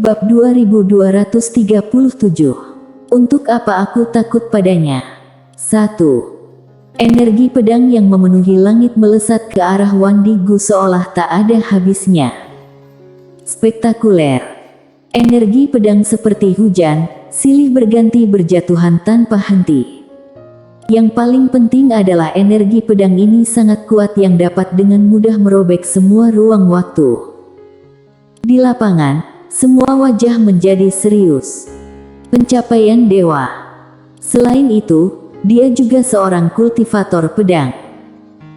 Bab 2237. Untuk apa aku takut padanya? 1. Energi pedang yang memenuhi langit melesat ke arah Wan Digu seolah tak ada habisnya. Spektakuler. Energi pedang seperti hujan, silih berganti berjatuhan tanpa henti. Yang paling penting adalah energi pedang ini sangat kuat yang dapat dengan mudah merobek semua ruang waktu. Di lapangan, semua wajah menjadi serius. Pencapaian dewa. Selain itu, dia juga seorang kultivator pedang.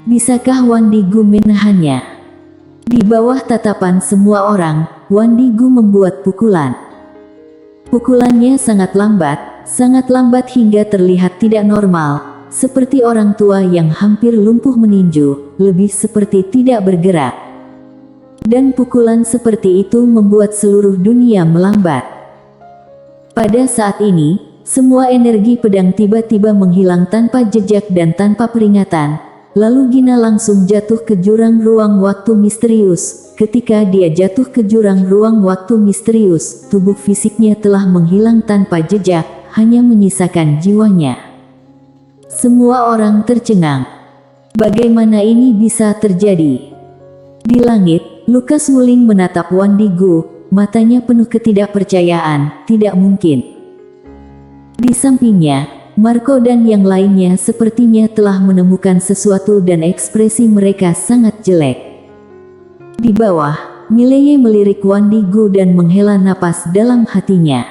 Bisakah Wan Digu menahannya? Di bawah tatapan semua orang, Wan Digu membuat pukulan. Pukulannya sangat lambat hingga terlihat tidak normal, seperti orang tua yang hampir lumpuh meninju, lebih seperti tidak bergerak. Dan pukulan seperti itu membuat seluruh dunia melambat. Pada saat ini, semua energi pedang tiba-tiba menghilang tanpa jejak dan tanpa peringatan. Lalu Gina langsung jatuh ke jurang ruang waktu misterius. Ketika dia jatuh ke jurang ruang waktu misterius, tubuh fisiknya telah menghilang tanpa jejak, hanya menyisakan jiwanya. Semua orang tercengang. Bagaimana ini bisa terjadi? Di langit, Lukas Wuling menatap Wan Digu, matanya penuh ketidakpercayaan. Tidak mungkin. Di sampingnya, Marco dan yang lainnya sepertinya telah menemukan sesuatu dan ekspresi mereka sangat jelek. Di bawah, Mileye melirik Wan Digu dan menghela napas dalam hatinya.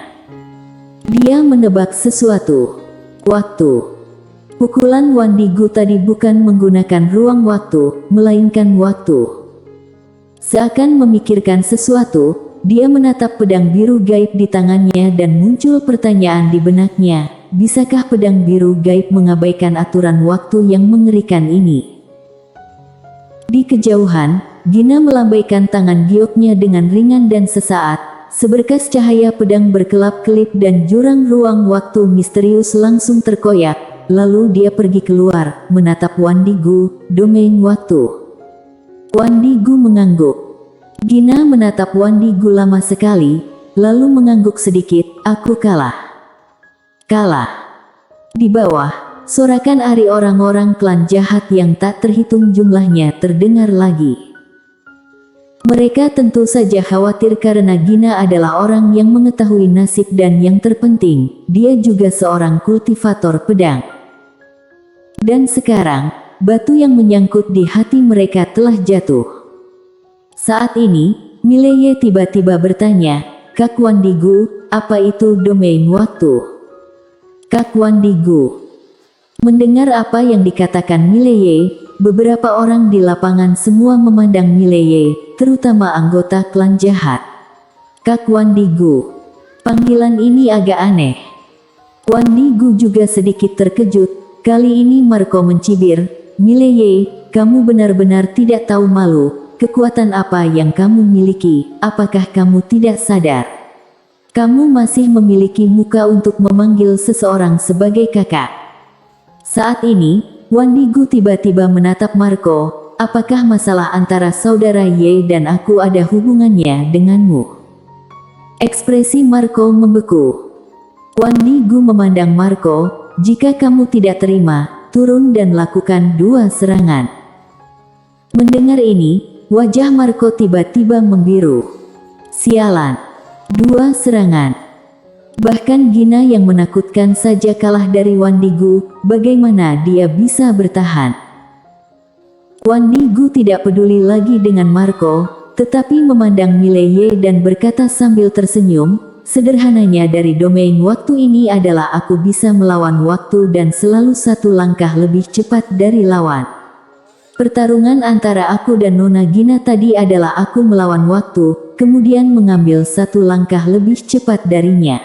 Dia menebak sesuatu. Waktu. Pukulan Wan Digu tadi bukan menggunakan ruang waktu, melainkan waktu. Seakan memikirkan sesuatu, dia menatap pedang biru gaib di tangannya dan muncul pertanyaan di benaknya, bisakah pedang biru gaib mengabaikan aturan waktu yang mengerikan ini? Di kejauhan, Gina melambaikan tangan gioknya dengan ringan dan sesaat, seberkas cahaya pedang berkelap-kelip dan jurang ruang waktu misterius langsung terkoyak, lalu dia pergi keluar, menatap Wan Digu, domain waktu. Wan Digu mengangguk. Gina menatap Wan Digu lama sekali, lalu mengangguk sedikit, aku kalah. Kalah. Di bawah, sorakan ari orang-orang klan jahat yang tak terhitung jumlahnya terdengar lagi. Mereka tentu saja khawatir karena Gina adalah orang yang mengetahui nasib dan yang terpenting, dia juga seorang kultivator pedang. Dan sekarang, batu yang menyangkut di hati mereka telah jatuh. Saat ini, Mileye tiba-tiba bertanya, Kak Wan Digu, apa itu domain waktu? Kak Wan Digu. Mendengar apa yang dikatakan Mileye, beberapa orang di lapangan semua memandang Mileye, terutama anggota klan jahat. Kak Wan Digu. Panggilan ini agak aneh. Wan Digu juga sedikit terkejut. Kali ini Marco mencibir, Mileye, kamu benar-benar tidak tahu malu. Kekuatan apa yang kamu miliki? Apakah kamu tidak sadar? Kamu masih memiliki muka untuk memanggil seseorang sebagai kakak. Saat ini, Wan Digu tiba-tiba menatap Marco. Apakah masalah antara saudara Ye dan aku ada hubungannya denganmu? Ekspresi Marco membeku. Wan Digu memandang Marco, jika kamu tidak terima, turun dan lakukan 2 serangan. Mendengar ini, wajah Marco tiba-tiba membiru. Sialan. 2 serangan. Bahkan Gina yang menakutkan saja kalah dari Wan Digu, bagaimana dia bisa bertahan? Wan Digu tidak peduli lagi dengan Marco, tetapi memandang Mileye dan berkata sambil tersenyum, sederhananya dari domain waktu ini adalah aku bisa melawan waktu dan selalu 1 langkah lebih cepat dari lawan. Pertarungan antara aku dan Nona Gina tadi adalah aku melawan waktu, kemudian mengambil 1 langkah lebih cepat darinya.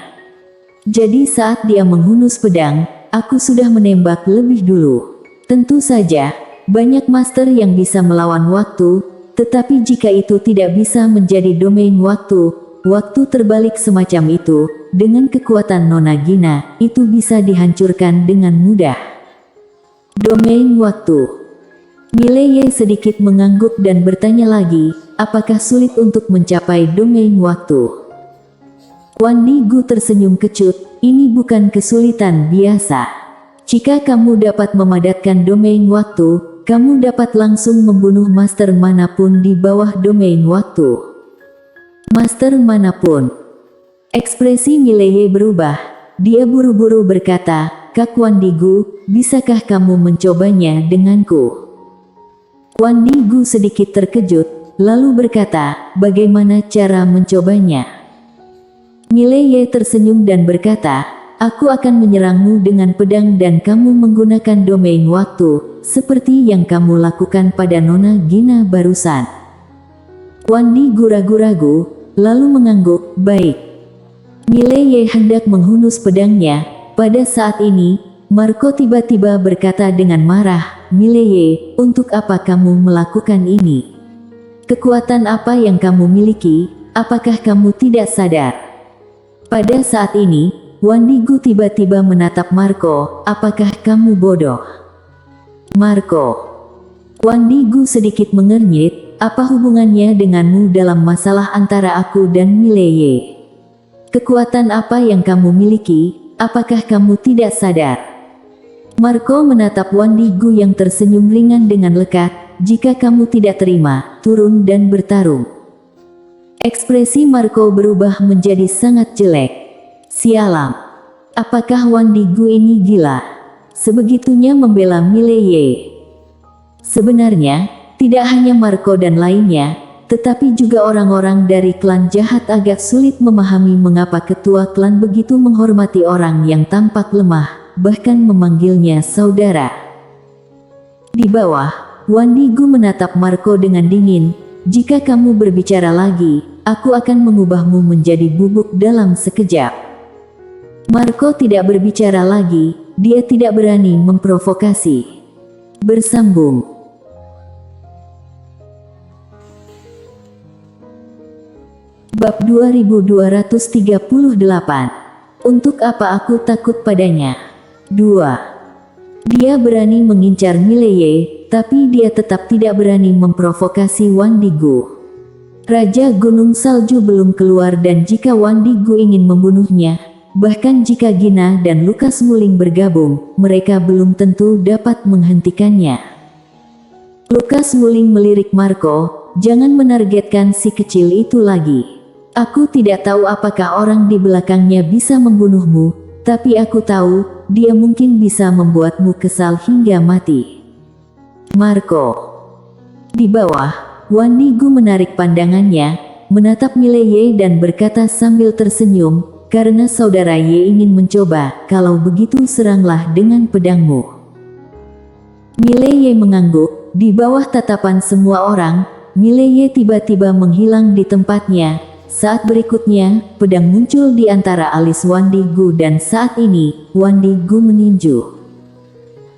Jadi saat dia menghunus pedang, aku sudah menembak lebih dulu. Tentu saja, banyak master yang bisa melawan waktu, tetapi jika itu tidak bisa menjadi domain waktu, waktu terbalik semacam itu, dengan kekuatan Nona Gina, itu bisa dihancurkan dengan mudah. Domain waktu. Mileye sedikit mengangguk dan bertanya lagi, apakah sulit untuk mencapai domain waktu? Wan Nigu tersenyum kecut, ini bukan kesulitan biasa. Jika kamu dapat memadatkan domain waktu, kamu dapat langsung membunuh master manapun di bawah domain waktu. Master manapun. Ekspresi Mileye berubah. Dia buru-buru berkata, Kak Wan Nigu, bisakah kamu mencobanya denganku? Wan Nigu sedikit terkejut, lalu berkata, bagaimana cara mencobanya? Mileye tersenyum dan berkata, aku akan menyerangmu dengan pedang dan kamu menggunakan domain waktu, seperti yang kamu lakukan pada Nona Gina barusan. Wan Nigu ragu-ragu, lalu mengangguk, baik. Mileye hendak menghunus pedangnya. Pada saat ini, Marco tiba-tiba berkata dengan marah, Mileye, untuk apa kamu melakukan ini? Kekuatan apa yang kamu miliki, apakah kamu tidak sadar? Pada saat ini, Wan Nigu tiba-tiba menatap Marco, apakah kamu bodoh? Marco. Wan Nigu sedikit mengernyit, apa hubungannya denganmu dalam masalah antara aku dan Mileye? Kekuatan apa yang kamu miliki, apakah kamu tidak sadar? Marco menatap Wan Nigu yang tersenyum ringan dengan lekat, jika kamu tidak terima, turun dan bertarung. Ekspresi Marco berubah menjadi sangat jelek. Sialam. Apakah Wan Nigu ini gila? Sebegitunya membela Mileye. Sebenarnya, tidak hanya Marco dan lainnya, tetapi juga orang-orang dari klan jahat agak sulit memahami mengapa ketua klan begitu menghormati orang yang tampak lemah, bahkan memanggilnya saudara. Di bawah, Wan Nigu menatap Marco dengan dingin, jika kamu berbicara lagi, aku akan mengubahmu menjadi bubuk dalam sekejap. Marco tidak berbicara lagi, dia tidak berani memprovokasi. Bersambung. Bab 2238. Untuk apa aku takut padanya? 2. Dia berani mengincar Mileye, tapi dia tetap tidak berani memprovokasi Wan Nigu. Raja Gunung Salju belum keluar dan jika Wan Nigu ingin membunuhnya, bahkan jika Gina dan Lukas Muling bergabung, mereka belum tentu dapat menghentikannya. Lukas Muling melirik Marco, jangan menargetkan si kecil itu lagi. Aku tidak tahu apakah orang di belakangnya bisa membunuhmu, tapi aku tahu, dia mungkin bisa membuatmu kesal hingga mati. Marco. Di bawah, Wan Nigu menarik pandangannya, menatap Mileye dan berkata sambil tersenyum, karena saudara Ye ingin mencoba, kalau begitu seranglah dengan pedangmu. Mileye mengangguk, di bawah tatapan semua orang, Mileye tiba-tiba menghilang di tempatnya. Saat berikutnya, pedang muncul di antara alis Wan Nigu dan saat ini, Wan Nigu meninju.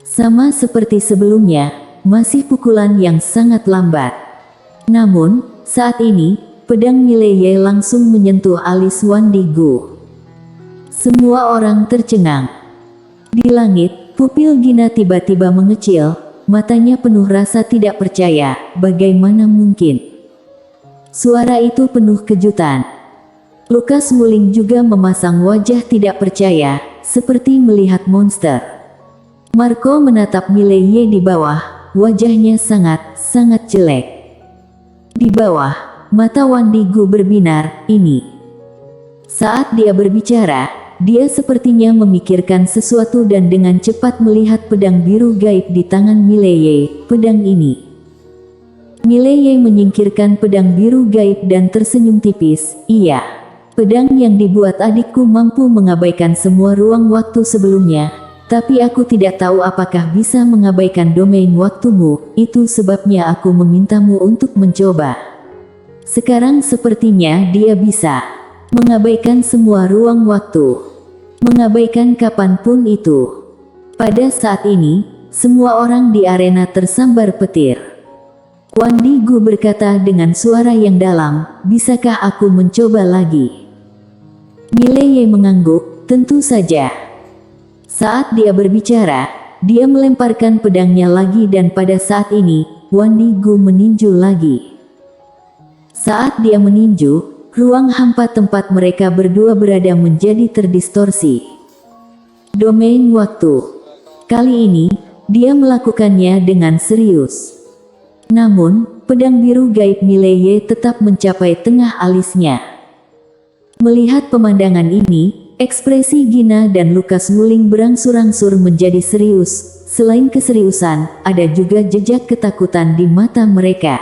Sama seperti sebelumnya, masih pukulan yang sangat lambat. Namun, saat ini, pedang Mileye langsung menyentuh alis Wan Nigu. Semua orang tercengang. Di langit, pupil Gina tiba-tiba mengecil, matanya penuh rasa tidak percaya, bagaimana mungkin? Suara itu penuh kejutan. Lukas Muling juga memasang wajah tidak percaya, seperti melihat monster. Marco menatap Mileye di bawah, wajahnya sangat jelek. Di bawah, mata Wan Nigu berbinar, ini. Saat dia berbicara, dia sepertinya memikirkan sesuatu dan dengan cepat melihat pedang biru gaib di tangan Mileye, pedang ini. Mileye menyingkirkan pedang biru gaib dan tersenyum tipis, iya. Pedang yang dibuat adikku mampu mengabaikan semua ruang waktu sebelumnya, tapi aku tidak tahu apakah bisa mengabaikan domain waktumu, itu sebabnya aku memintamu untuk mencoba. Sekarang sepertinya dia bisa mengabaikan semua ruang waktu. Mengabaikan kapanpun itu. Pada saat ini, semua orang di arena tersambar petir. Wan Nigu berkata dengan suara yang dalam, bisakah aku mencoba lagi? Mileye mengangguk, tentu saja. Saat dia berbicara, dia melemparkan pedangnya lagi dan pada saat ini, Wan Nigu meninju lagi. Saat dia meninju, ruang hampa tempat mereka berdua berada menjadi terdistorsi. Domain waktu. Kali ini, dia melakukannya dengan serius. Namun, pedang biru gaib Mileye tetap mencapai tengah alisnya. Melihat pemandangan ini, ekspresi Gina dan Lukas Wuling berangsur-angsur menjadi serius. Selain keseriusan, ada juga jejak ketakutan di mata mereka.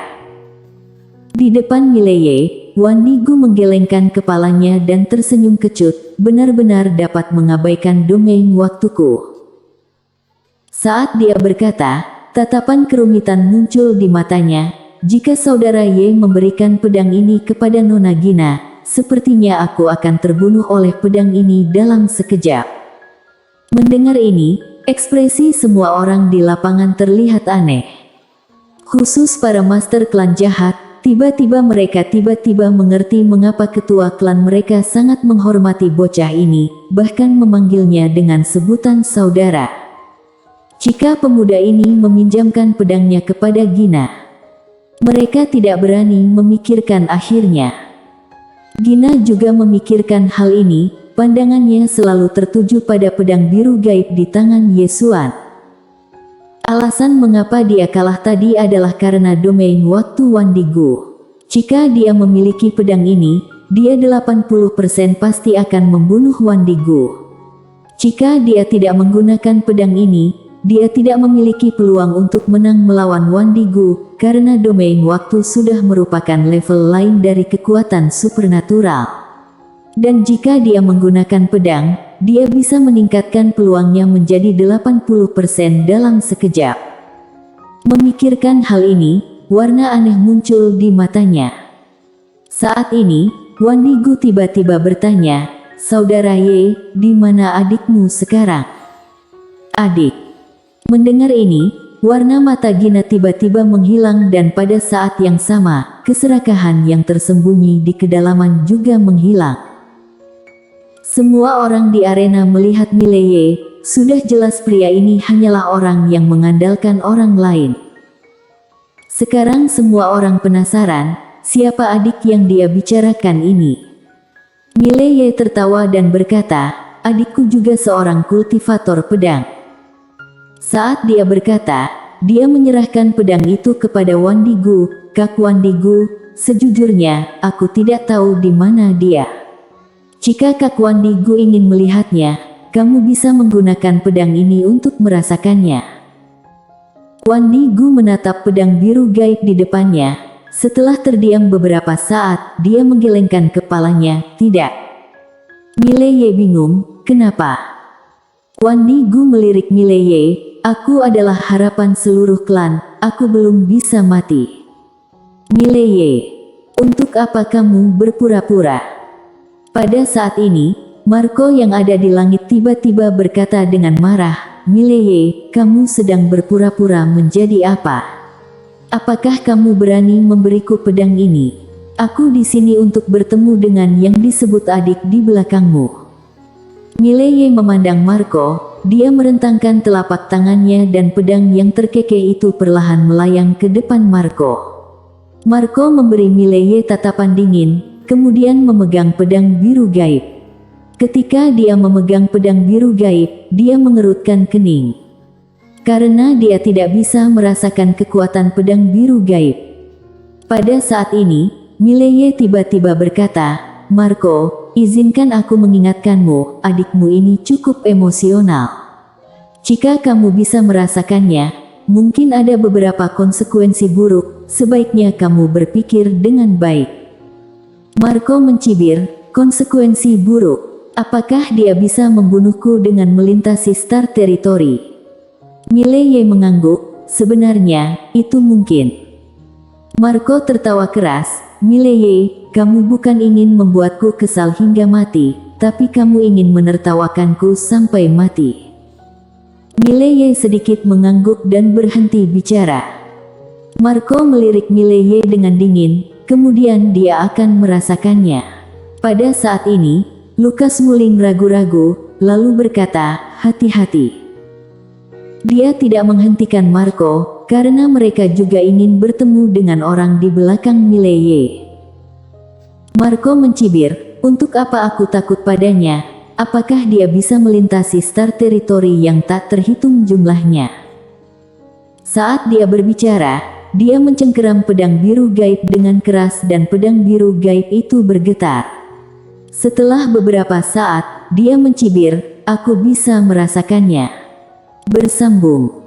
Di depan Mileye, Wan Nigu menggelengkan kepalanya dan tersenyum kecut, benar-benar dapat mengabaikan domain waktuku. Saat dia berkata, tatapan kerumitan muncul di matanya. Jika saudara Ye memberikan pedang ini kepada Nona Gina, sepertinya aku akan terbunuh oleh pedang ini dalam sekejap. Mendengar ini, ekspresi semua orang di lapangan terlihat aneh. Khusus para master klan jahat, tiba-tiba mereka mengerti mengapa ketua klan mereka sangat menghormati bocah ini, bahkan memanggilnya dengan sebutan saudara. Jika pemuda ini meminjamkan pedangnya kepada Gina, mereka tidak berani memikirkan akhirnya. Gina juga memikirkan hal ini, pandangannya selalu tertuju pada pedang biru gaib di tangan Yesuan. Alasan mengapa dia kalah tadi adalah karena domain waktu Wandigu. Jika dia memiliki pedang ini, dia 80% pasti akan membunuh Wandigu. Jika dia tidak menggunakan pedang ini, dia tidak memiliki peluang untuk menang melawan Wandigu, karena domain waktu sudah merupakan level lain dari kekuatan supernatural. Dan jika dia menggunakan pedang, dia bisa meningkatkan peluangnya menjadi 80% dalam sekejap. Memikirkan hal ini, warna aneh muncul di matanya. Saat ini, Wandigu tiba-tiba bertanya, "Saudara Ye, di mana adikmu sekarang?" Adik. Mendengar ini, warna mata Gina tiba-tiba menghilang dan pada saat yang sama, keserakahan yang tersembunyi di kedalaman juga menghilang. Semua orang di arena melihat Mileye, sudah jelas pria ini hanyalah orang yang mengandalkan orang lain. Sekarang semua orang penasaran, siapa adik yang dia bicarakan ini. Mileye tertawa dan berkata, adikku juga seorang kultivator pedang. Saat dia berkata, dia menyerahkan pedang itu kepada Wandigu. Kak Wandigu, sejujurnya, aku tidak tahu di mana dia. Jika Kak Wandigu ingin melihatnya, kamu bisa menggunakan pedang ini untuk merasakannya. Wandigu menatap pedang biru gaib di depannya. Setelah terdiam beberapa saat, dia menggelengkan kepalanya, tidak. Mileye bingung, kenapa? Wandigu melirik Mileye, aku adalah harapan seluruh klan, aku belum bisa mati. Mileye, untuk apa kamu berpura-pura? Pada saat ini, Marco yang ada di langit tiba-tiba berkata dengan marah, Mileye, kamu sedang berpura-pura menjadi apa? Apakah kamu berani memberiku pedang ini? Aku di sini untuk bertemu dengan yang disebut adik di belakangmu. Mileye memandang Marco, dia merentangkan telapak tangannya dan pedang yang terkekeh itu perlahan melayang ke depan Marco. Marco memberi Mileye tatapan dingin, kemudian memegang pedang biru gaib. Ketika dia memegang pedang biru gaib, dia mengerutkan kening. Karena dia tidak bisa merasakan kekuatan pedang biru gaib. Pada saat ini, Mileye tiba-tiba berkata, Marco, izinkan aku mengingatkanmu, adikmu ini cukup emosional. Jika kamu bisa merasakannya, mungkin ada beberapa konsekuensi buruk, sebaiknya kamu berpikir dengan baik. Marco mencibir, konsekuensi buruk, apakah dia bisa membunuhku dengan melintasi Star Territory? Mileye mengangguk, sebenarnya, itu mungkin. Marco tertawa keras, Mileye, kamu bukan ingin membuatku kesal hingga mati, tapi kamu ingin menertawakanku sampai mati. Mileye sedikit mengangguk dan berhenti bicara. Marco melirik Mileye dengan dingin, kemudian dia akan merasakannya. Pada saat ini, Lukas Wuling ragu-ragu, lalu berkata, hati-hati. Dia tidak menghentikan Marco, karena mereka juga ingin bertemu dengan orang di belakang Mileye. Marco mencibir, untuk apa aku takut padanya? Apakah dia bisa melintasi Star Territory yang tak terhitung jumlahnya? Saat dia berbicara, dia mencengkeram pedang biru gaib dengan keras dan pedang biru gaib itu bergetar. Setelah beberapa saat, dia mencibir, aku bisa merasakannya. Bersambung.